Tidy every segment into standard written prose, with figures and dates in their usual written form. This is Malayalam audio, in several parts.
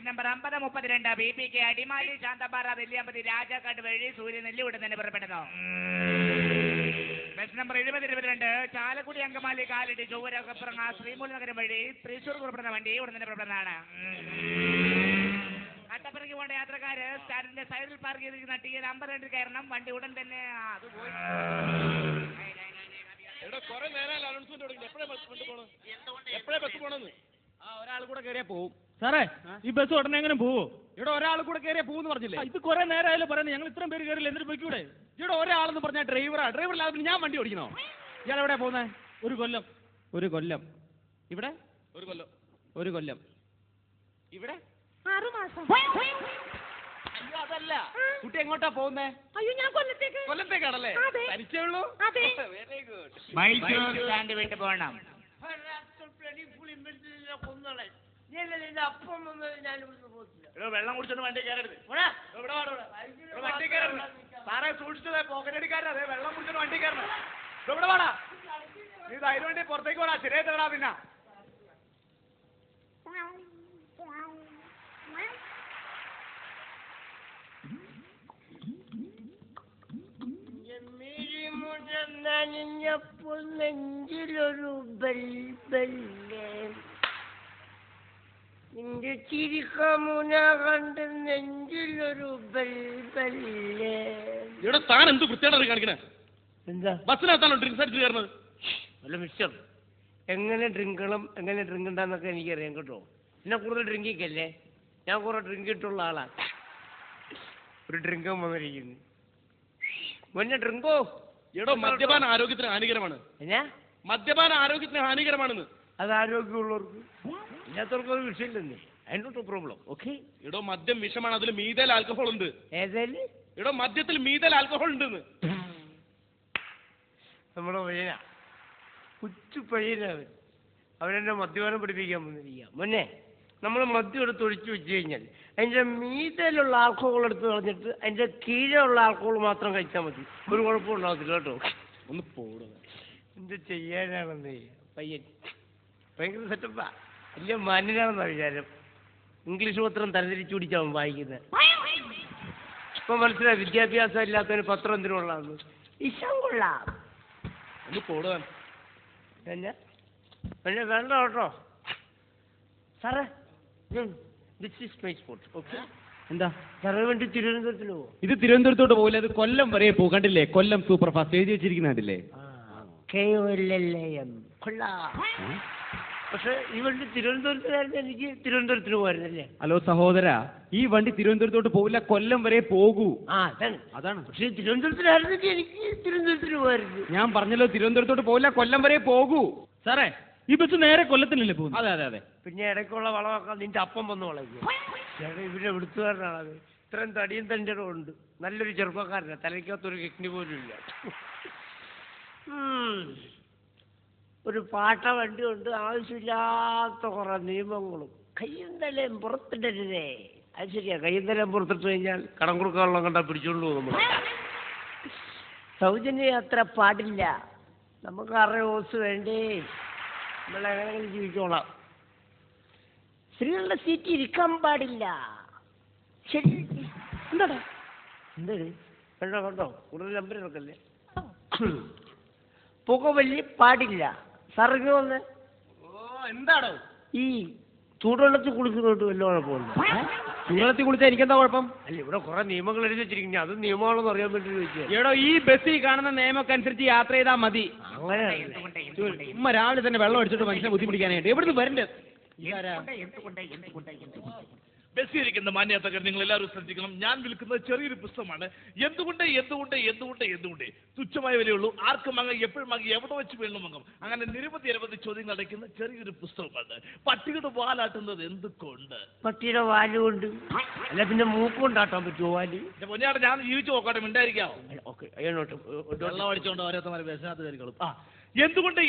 Bus number 5032 BPK Adimali Shanthampara Nelliyampathy Rajakkad വഴി സൂര്യനെല്ലി ഉടൻ തന്നെ പുറപ്പെടുന്നു. Bus number 7022 Chalakudy Angamaly Kalady Chowara Kapparanga Sreemoolanagaram വഴി തൃശൂർ പുറപ്പെടുന്ന വണ്ടി ഉടൻ തന്നെ പുറപ്പെടുന്നതാണ്. കട്ടപ്പുറയ്ക്ക് പോകേണ്ട യാത്രക്കാര് സ്റ്റാൻഡിന്റെ സൈഡിൽ പാർക്ക് ചെയ്തിരിക്കുന്ന TN 52 കയറണം. വണ്ടി ഉടൻ തന്നെ അത് പോയി. ഒരാൾ കൂടെ കയറിയാ പോവും സാറേ. ഈ ബസ് ഉടനെ എങ്ങനെ പോവോ? ഇവിടെ ഒരാൾ കൂടെ കയറിയാ പോകുന്നു പറഞ്ഞില്ലേ? ഇത് കുറെ നേരമായാലും പറയുന്നത്. ഞങ്ങൾ ഇത്രയും പേര് കയറില്ല, എന്നിട്ട് പോയിക്കൂടെ? ഇവിടെ ഒരാളെന്ന് പറഞ്ഞാൽ ഡ്രൈവറില്ലാതെ ഞാൻ വണ്ടി ഓടിക്കണോ? ഇയാൾ എവിടെയാ പോകുന്നത്? ഒരു കൊല്ലം ഇവിടെ ഒരു കൊല്ലം ഇവിടെ 6 മാസം. അയ്യോ അതല്ല, കുട്ടി എങ്ങോട്ടാ പോകുന്നേ? അയ്യോ ഞാൻ കൊല്ലത്തേക്കാണല്ലേ? തനിച്ചേ ഉള്ളൂ? Very good. മൈസൂർ സ്റ്റാൻഡ് വിട്ട് പോകണം. വെള്ളം കുടിച്ചൊന്നും വണ്ടി കയറരുത്. വണ്ടി കയറരുത് സാറേ, സൂക്ഷിച്ചത് പോക്കറ്റടിക്കാരൻ. അതെ, വെള്ളം കുടിച്ചൊന്നും വണ്ടി കയറണം. ഇവിടെ വേടാ, നീ ധൈര്യം വേണ്ടി പുറത്തേക്ക് പോടാ. ശരിയായി തരാ. പിന്നെ നനഞ്ഞപ്പോൾ നെഞ്ചിലൊരു ബൽബല്ലേ, നിന്റെ ചിരിക്കമുന കണ്ട് നെഞ്ചിലൊരു ബൽബല്ലേ. ഇവിടെ താൻ എന്ത് വൃത്തിയാണ് കാണിക്കണേ? എന്താ ബസ്സിനകത്താണോ ഡ്രിങ്ക്സ് അടിച്ച് കയറുന്നത്? അല്ല മിസ്റ്റർ, എങ്ങനെ ഡ്രിങ്കണം എങ്ങനെ ഡ്രിങ്ക് ഉണ്ടാന്നൊക്കെ എനിക്കറിയാം കേട്ടോ. എന്നെ കൂടുതൽ ഡ്രിങ്കിക്കല്ലേ, ഞാൻ കുറെ ഡ്രിങ്ക് ഇട്ടുള്ള ആളാ. ഒരു ഡ്രിങ്കം വന്നിരിക്കുന്നു. മുന്നേ ഡ്രിങ്കോ. എടോ, മദ്യപാന ആരോഗ്യത്തിന് ഹാനികരമാണ്. മദ്യപാന ആരോഗ്യത്തിന് ഹാനികരമാണെന്ന്. അത് ആരോഗ്യമുള്ളവർക്ക്, ഇല്ലാത്തവർക്ക് ഒരു വിഷയമില്ലെന്നേ. അതിനോട്ട് പ്രോബ്ലം. ഓക്കെ. എടോ, മദ്യം വിഷമാണ്. അതിൽ മീതൽ ആൽക്കഹോൾ ഉണ്ട്. ഏതായാലും എടോ, മദ്യത്തിൽ മീതൽ ആൽക്കഹോൾ ഉണ്ടെന്ന്. നമ്മുടെ പയ്യന കൊച്ചു പയ്യനവൻ, അവരെന്നെ മദ്യപാനം പഠിപ്പിക്കാൻ വന്നിരിക്കുക. മുന്നേ നമ്മൾ മദ്യം എടുത്ത് ഒഴിച്ചു വെച്ച് കഴിഞ്ഞാൽ അതിൻ്റെ മീതയിലുള്ള ആൽക്കഹോൾ എടുത്ത് കളഞ്ഞിട്ട് അതിൻ്റെ കീഴിലുള്ള ആൽക്കഹോൾ മാത്രം കഴിച്ചാൽ മതി. ഒരു കുഴപ്പം ഉണ്ടാകത്തില്ല കേട്ടോ. ഒന്ന് പോടുക. എന്ത് ചെയ്യാനാണെന്നേ പയ്യൻ. ഭയങ്കര സെറ്റപ്പാ. വലിയ മാന്യനാണെന്നാ വിചാരം. ഇംഗ്ലീഷ് പത്രം തരംതിരിച്ചു പിടിച്ചാവും വായിക്കുന്നത്. ഇപ്പൊ മനസ്സിലായി വിദ്യാഭ്യാസം ഇല്ലാത്തവന് പത്രം എന്തിനുള്ളതെന്ന്. ഇഷ്ടം കൊള്ളാം. ഒന്ന് പോടുക. പിന്നെ വേണ്ട കേട്ടോ സാറേ. This is my spot. Okay. എന്താ സാറേ വേണ്ടി തിരുവനന്തപുരത്തിന് പോകും? ഇത് തിരുവനന്തപുരത്തോട്ട് പോകില്ല, അത് കൊല്ലം വരെ പോകും. കണ്ടില്ലേ, കൊല്ലം സൂപ്പർ ഫാസ്റ്റ് എഴുതി വെച്ചിരിക്കുന്ന കണ്ടില്ലേ? പക്ഷെ ഈ വണ്ടി തിരുവനന്തപുരത്തിനായിരുന്നു, എനിക്ക് തിരുവനന്തപുരത്തിന് പോയിരുന്നല്ലേ? ഹലോ സഹോദര, ഈ വണ്ടി തിരുവനന്തപുരത്തോട്ട് പോകില്ല, കൊല്ലം വരെ പോകൂ. അതാണ്. പക്ഷെ തിരുവനന്തപുരത്തിനായിരുന്നെങ്കിൽ എനിക്ക് തിരുവനന്തപുരത്തിന് പോയിരുന്നു. ഞാൻ പറഞ്ഞല്ലോ, തിരുവനന്തപുരത്തോട്ട് പോകില്ല, കൊല്ലം വരെ പോകൂ. സാറേ, ഈ ബസ് നേരെ കൊല്ലത്തിനല്ലേ പോകുന്നത്? അതെ അതെ അതെ. പിന്നെ ഇടയ്ക്കുള്ള വളമൊക്കെ നിന്റെ അപ്പം വന്ന് വളയ്ക്കും. ഇവരുടെ വിടുത്തുകാരനാണത്. ഇത്രയും തടിയും തഞ്ചറും ഉണ്ട്. നല്ലൊരു ചെറുപ്പക്കാരനാണ്. തലയ്ക്കകത്തൊരു കിഡ്നി പോലും ഇല്ല. ഒരു പാട്ട വണ്ടിയുണ്ട്. ആവശ്യമില്ലാത്ത കുറെ നിയമങ്ങളും. കയ്യും തലയും പുറത്തിടരുതേ. അത് ശരിയാ, കയ്യും തലയും പുറത്തിട്ട് കഴിഞ്ഞാൽ കടം കൊടുക്കാനുള്ള കണ്ടാൽ പിടിച്ചോണ്ട് പോകും നമ്മൾ. സൗജന്യ യാത്ര പാടില്ല. നമുക്ക് 6 ഓസ് വേണ്ടേ. നമ്മളെങ്ങനെ ജീവിച്ചോളാം. സ്ത്രീകളുടെ സീറ്റ് ഇരിക്കാൻ പാടില്ല. ശരി. എന്താടാ എന്തായാലും കണ്ടോ കണ്ടോ, കൂടുതൽ നമ്പർ ഇറക്കല്ലേ. പുകവലി പാടില്ല. സാറിങ്ങി വന്ന്. എന്താണോ ഈ ചൂടുവെള്ളത്തിൽ കുളിക്കുന്നോട്ട് വല്ല കുഴപ്പമുണ്ട്? ചൂടുവെള്ളത്തിൽ കുളിച്ചാൽ എനിക്കെന്താ കുഴപ്പം? അല്ല, ഇവിടെ കുറെ നിയമങ്ങൾ എഴുതി വെച്ചിരിക്കുന്നു. അത് നിയമമാണെന്ന് അറിയാൻ വേണ്ടി ചോദിക്കുക. എടോ, ഈ ബസ്സിൽ കാണുന്ന നിയമമൊക്കെ അനുസരിച്ച് യാത്ര ചെയ്താൽ മതി. അങ്ങനെ ഉമ്മ രാവിലെ തന്നെ വെള്ളം അടിച്ചിട്ട് മനുഷ്യനെ ബുദ്ധിമുട്ടിക്കാനായിട്ട് എവിടുന്ന് വരണ്ടേ? ബസ്സിലിരിക്കുന്ന മാന്യത്തകർ നിങ്ങൾ എല്ലാവരും ശ്രദ്ധിക്കണം. ഞാൻ വിൽക്കുന്നത് ചെറിയൊരു പുസ്തകമാണ്. എന്തുകൊണ്ട് തുച്ഛമായ വിലയുള്ളൂ. ആർക്കും വാങ്ങാം, എപ്പോഴും വാങ്ങി, എവിടെ വെച്ച് വേണം വാങ്ങാം. അങ്ങനെ നിരവധി ചോദ്യങ്ങൾ അടയ്ക്കുന്ന ചെറിയൊരു പുസ്തകമാണ്. പട്ടിയുടെ വാലാട്ടുന്നത് എന്തുകൊണ്ട്? പട്ടിയുടെ വാലുകൊണ്ട്. അല്ല പിന്നെ മൂക്കൊണ്ടാട്ടാൻ പറ്റുമോ വാല്? പൊന്നിയാട്ടെ, ഞാൻ ജീവിച്ചു നോക്കട്ടെ, മിണ്ടായിരിക്കാവോ? ഓക്കെ. വെള്ളം അടിച്ചോണ്ട് ഓരോരുത്തമാരെ ബസ്സിനകത്ത് കയറിക്കോളും. എന്തുകൊണ്ട്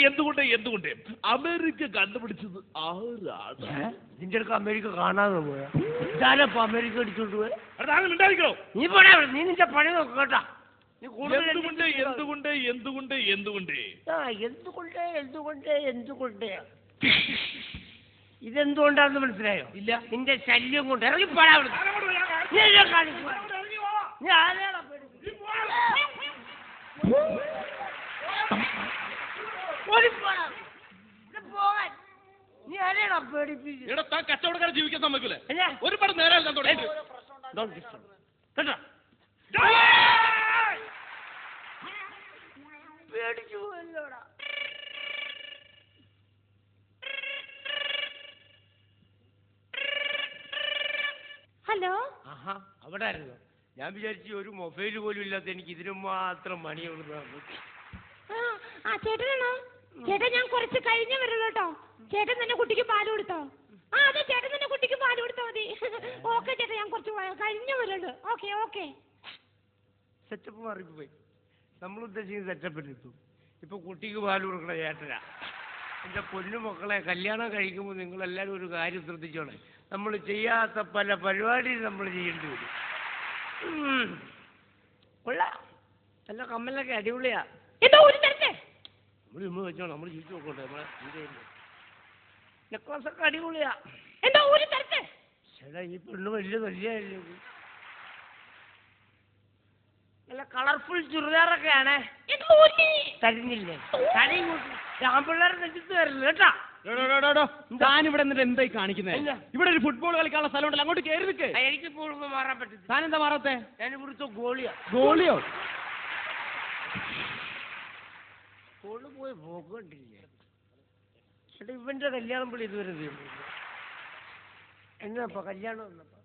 അമേരിക്ക കണ്ടുപിടിച്ചത് ആരാണ്? നിന്റെ അടുക്ക് അമേരിക്ക കാണാതെ പോയാ ഇതാരപ്പ അമേരിക്ക അടിച്ചോണ്ട് പോയ? മിണ്ടായിരിക്കോ? നീ പോടാ, നീ നിന്റെ പണി നോക്ക് കേട്ടാ. നീ എന്തുകൊണ്ട് ഇതെന്തുകൊണ്ടാണെന്ന് മനസ്സിലായോ? ഇല്ല. നിന്റെ ശല്യം കൊണ്ട് ഇറങ്ങിപ്പോടാ അവിടുന്ന്. നീ ആരെയാണോ പേടിപ്പിച്ചത്? കച്ചവടക്കാരെ ജീവിക്കാൻ സമ്മതിക്കൂലേ? ഒരുപാട് നേരം കേട്ടോ. പേടിച്ചു പോയല്ലോടാ. ഹലോ. ആഹാ, അവിടെ ആയിരുന്നു. ഞാൻ വിചാരിച്ചു ഒരു മൊബൈൽ പോലും ഇല്ലാത്ത എനിക്ക് ഇതിനു മാത്രം മണിയുള്ളതാണ്. ആ ചേട്ടനാണോ? ചേട്ടൻ ഞാൻ കുറച്ച് കഴിഞ്ഞേ വരുള്ളൂ കേട്ടോ. ചേട്ടൻ തന്നെ കുട്ടിക്ക് പാല് കൊടുത്തോ? ആ അതെ, ചേട്ടൻ തന്നെ കുട്ടിക്ക് പാല് കൊടുത്താൽ മതി. ഓക്കെ ചേട്ടാ, ഞാൻ കുറച്ച് കഴിഞ്ഞേ വരുള്ളൂ. Okay okay. സെറ്റപ്പ് മാറിപ്പോയി. നമ്മൾ ഉദ്ദേശിക്കുന്ന സെറ്റപ്പിലെത്തും. ഇപ്പൊ കുട്ടിക്ക് പാല് കൊടുക്കണ ചേട്ടനാ. എൻ്റെ പൊന്നു മക്കളെ, കല്യാണം കഴിക്കുമ്പോൾ നിങ്ങളെല്ലാവരും ഒരു കാര്യം ശ്രദ്ധിച്ചോളെ. നമ്മൾ ചെയ്യാത്ത പല പരിപാടിയും നമ്മൾ ചെയ്യേണ്ടി വരും. കൊള്ളാം, നല്ല കമ്മലൊക്കെ അടിപൊളിയാ. എന്തോ ഒരു തരട്ടെ. നമ്മൾ വെച്ചോ, നമ്മൾ ജീവിച്ചു നോക്കട്ടെ. നമ്മളെ നെക്ലസ് ഒക്കെ അടിപൊളിയാ. എന്തോ ഒരു തരട്ടെ. ചേട്ടാ, ഈ പെണ്ണ് വലിയ തല്ലിയല്ലേ. നല്ല കളർഫുൾ ചുരിദാറൊക്കെയാണേ. തരുന്നില്ലേ? തലയും ആമ്പിള്ളേരെ നെഞ്ചത്ത് തരില്ല കേട്ടാ. താൻ ഇവിടെ എന്നിട്ട് എന്തായി കാണിക്കുന്നത്? ഇവിടെ ഒരു ഫുട്ബോൾ കളിക്കാനുള്ള സ്ഥലം ഉണ്ടല്ലോ, അങ്ങോട്ട് കയറി നിൽക്ക്. എനിക്ക് ഇപ്പോൾ മാറാൻ പറ്റും. താൻ എന്താ മാറാത്തെ? ഞാൻ ഇവിടുത്തെ ഗോളിയാ. ഗോളിയോ? ഗോള് പോയി പോകണ്ടില്ലേ ചേട്ടാ. ഇവന്റെ കല്യാണം വിളി ഇതുവരെ തീർന്നു. എന്നപ്പോ കല്യാണം വന്നപ്പോ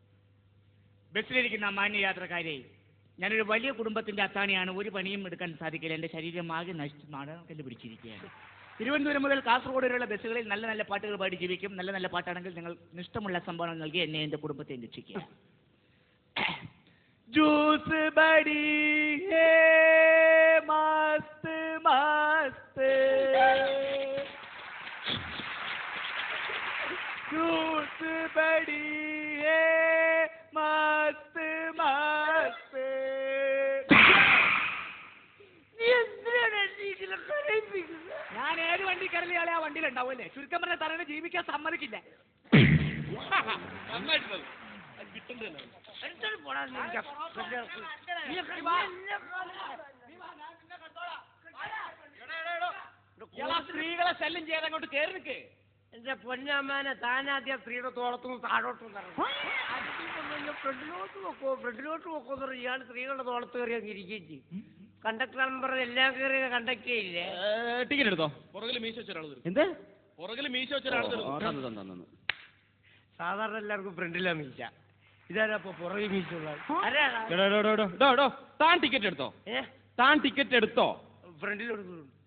ബസ്സിലിരിക്കുന്ന മാന്യ യാത്രക്കാരെ, ഞാനൊരു വലിയ കുടുംബത്തിന്റെ അത്താണിയാണ്. ഒരു പണിയും എടുക്കാൻ സാധിക്കില്ല. എൻ്റെ ശരീരം ആകെ നശിച്ച് നാടകം പിടിച്ചിരിക്കുകയാണ്. തിരുവനന്തപുരം മുതൽ കാസർഗോഡ് വരെയുള്ള ബസ്സുകളിൽ നല്ല നല്ല പാട്ടുകൾ പാടി ജീവിക്കും. നല്ല നല്ല പാട്ടാണെങ്കിൽ നിങ്ങൾ ഇഷ്ടമുള്ള സംഭാവന നൽകി എന്നെ എൻ്റെ കുടുംബത്തെ രക്ഷിക്കുക. ജ്യൂസ് ബടി ഹേ മസ്ത് മസ്ത്, ജ്യൂസ് ബടി ഹേ മസ്ത് മസ്ത്. ഞാൻ ഏത് വണ്ടി കയറി ആളെ ആ വണ്ടിയിലുണ്ടാവുമല്ലേ. ചുരുക്കം പറഞ്ഞ തറയെ ജീവിക്കാൻ സമ്മതിക്കില്ല. സ്ത്രീകളെ ശല്യം ചെയ്യാതെ അങ്ങോട്ട് കയറി നിൽക്ക്. എന്റെ പൊന്നമ്മാനെ, താനാദ്യം സ്ത്രീയുടെ തോളത്തുനിന്ന് താഴോട്ടും ഫ്രണ്ടിലോട്ട് വെക്കോ ഫ്രണ്ടിലോട്ട് വെക്കോ എന്ന് പറഞ്ഞാൽ ഇയാൾ സ്ത്രീകളുടെ തോളത്ത് കയറി അങ്ങ് ഇരിക്കുകയും ചെയ്യും. കണ്ടക്ടർ നമ്പർ എല്ലാം കയറി കണ്ടക്ട് ചെയ്യില്ലേ? ടിക്കറ്റ് എടുത്തോ. പുറകിൽ മീശ വെച്ച ഒരാൾ തരും. എന്ത്? പുറകിൽ മീശ വെച്ച ഒരാൾ തരും. സാധാരണ എല്ലാവർക്കും ഫ്രണ്ടിലാ മീശ. ഇതാരപ്പോ പുറകെ മീശുള്ള? താൻ ടിക്കറ്റ് എടുത്തോ? താൻ ടിക്കറ്റ് എടുത്തോ? ഫ്രണ്ടിലോട്ട്.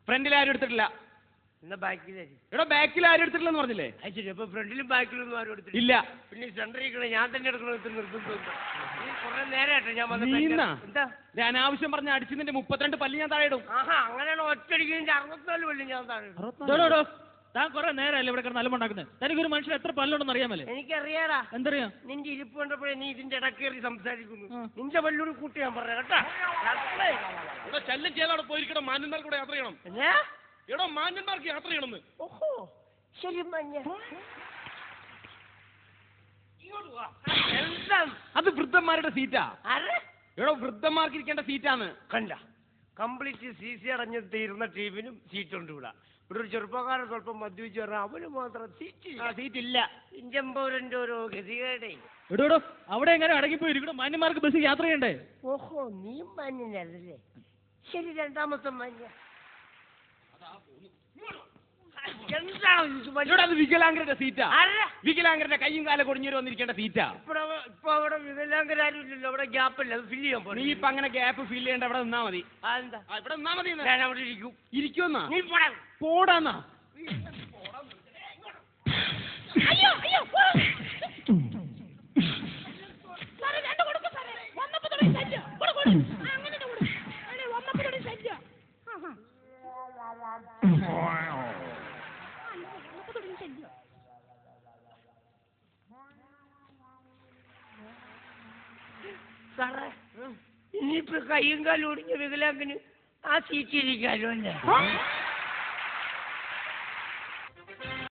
ഫ്രണ്ടിൽ ആരും എടുത്തിട്ടില്ല. എന്നാ ബാക്കിലായി. എടോ, ബാക്കിൽ ആരും എടുത്തിട്ടില്ലെന്ന് പറഞ്ഞില്ലേ? ശരി, അപ്പൊ ഫ്രണ്ടിലും ബാക്കിലൊന്നും ആരും എടുത്തില്ല. ഇല്ല. പിന്നെ സെന്ററിൽ ഞാൻ തന്നെ എടുക്കണമെന്ന് നിർത്തുന്നു. കുറെ നേരമായിട്ട് ഞാൻ എന്താ അനാവശ്യം പറഞ്ഞ അടിച്ചതിന്റെ 32 പല്ല് ഞാൻ താഴെ ഇടും. ആഹാ, അങ്ങനെയാണ് ഒറ്റടിക്കുന്നതിന്റെ 64 പല്ല് ഞാൻ താഴെ ഇടും. താൻ കുറെ നേരമല്ലേ ഇവിടെ കിടന്ന് അലമ്പുണ്ടാക്കുന്നത്? തനിക്കൊരു മനുഷ്യൻ എത്ര പല്ലുണ്ടെന്ന് അറിയാമല്ലേ? എനിക്കറിയാടാ. എന്തറിയാം? നിന്റെ ഇരിപ്പ് കണ്ടപ്പോഴേ നീ ഇതിന്റെ ഇടക്കേറി സംസാരിക്കുന്നു. നിന്റെ പല്ലൂടി കൂട്ടി ഞാൻ പറയാം കേട്ടാ. ശല്യം ചെയ്യാതെ അവിടെ പോയിരിക്കണം. മാന്യന്മാർക്ക് കൂടെ യാത്ര ചെയ്യണം. എടോ, മാന്യന്മാർക്ക് യാത്ര ചെയ്യണമെന്ന്. ഓഹോ, ശരി മഞ്ഞ. അത് വൃദ്ധന്മാരുടെ സീറ്റാ. എടോ, വൃദ്ധന്മാർക്ക് ഇരിക്കേണ്ട സീറ്റാണ്. കണ്ട, കംപ്ലീറ്റ് CC അടഞ്ഞ് തീർന്ന ടീമിനും സീറ്റുണ്ട് ഇവിടെ. ഇവിടെ ഒരു ചെറുപ്പക്കാരൻ സ്വല്പം മദ്യപിച്ച് പറഞ്ഞാൽ അവന് മാത്രം സീറ്റില്ല. ഇന്ത്യൻ പൗരന്റെ ഓരോ ഗതികേടെ. എടോ, അവിടെ എങ്ങനെ അടങ്ങിപ്പോയി ഇരിക്കണം? മാന്യന്മാർക്ക് ബസ് യാത്ര ചെയ്യണ്ടേ? ഓഹോ, നീ മഞ്ഞല്ലേ. ശരി, രണ്ടാമത്തെ മഞ്ഞ. അത് വികലാംഗരുടെ സീറ്റാ. വികലാംഗരുടെ കയ്യും കാലം കൊടിഞ്ഞേരി വന്നിരിക്കേണ്ട സീറ്റാ. ഇപ്പൊ അവിടെ വികലാംഗരാരും ഇല്ലല്ലോ. അവിടെ ഗ്യാപ്പില്ല, അത് ഫില്ല് ചെയ്യാൻ. നീ ഇപ്പൊ അങ്ങനെ ഗ്യാപ്പ് ഫില്ല് ചെയ്യേണ്ട, അവിടെ നിന്നാ മതി. ഇവിടെ നിന്നാ മതി. ഞാൻ അവിടെ ഇരിക്കുമെന്നാ? നീ പോടാന്നാ? അയ്യോ അയ്യോ. സാറേ, ഇനിയിപ്പോ കയ്യും കാലും ഒടിഞ്ഞ വികലാംഗന് ആ സീറ്റിരിക്കാലോ അല്ലേ?